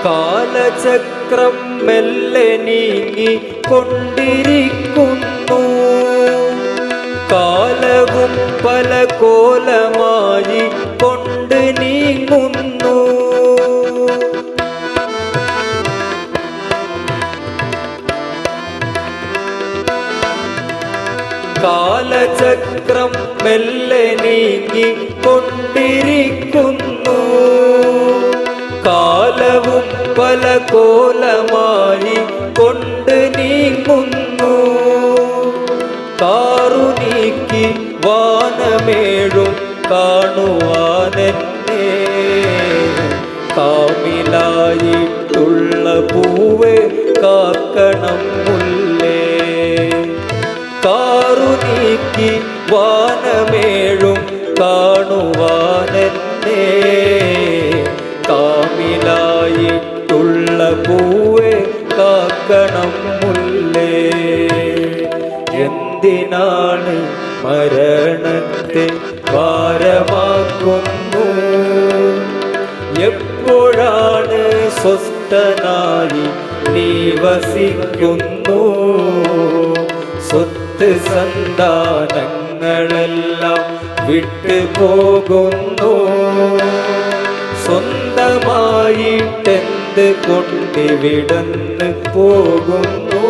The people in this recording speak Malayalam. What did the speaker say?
കാലചക്രം മെല്ലെ നീങ്ങി കൊണ്ടിരിക്കുന്നു. കാലവും പല കോലമായി കൊണ്ട് നീങ്ങുന്നു. കാലചക്രം മെല്ലെ നീങ്ങി കൊണ്ടിരിക്കുന്നു. കാലവും പല കോലമായി കൊണ്ട് നീങ്ങുന്നു. കാറു നീക്കി വാനമേഴും കാണുവാനെന്നെ കാമിലായിട്ടുള്ള പൂവേ കാക്കണം മുല്ലേ. കാറു നീക്കി വാനമേഴും കാണുവാനെന്നെ കാമിലായിട്ടുള്ള പൂവേ കാക്കണം മുല്ലേ. എന്തിനാണ് മരണത്തെ ഭാരമാക്കുന്നു? എപ്പോഴാണ് സ്വസ്ഥനായി നീ വസിക്കുന്നു? സ്വത്ത് സന്താനങ്ങളെല്ലാം വിട്ടു പോകുന്നു. സ്വന്തമായിട്ടെന്ത് കൊണ്ടിവിടന്ന് പോകുന്നു?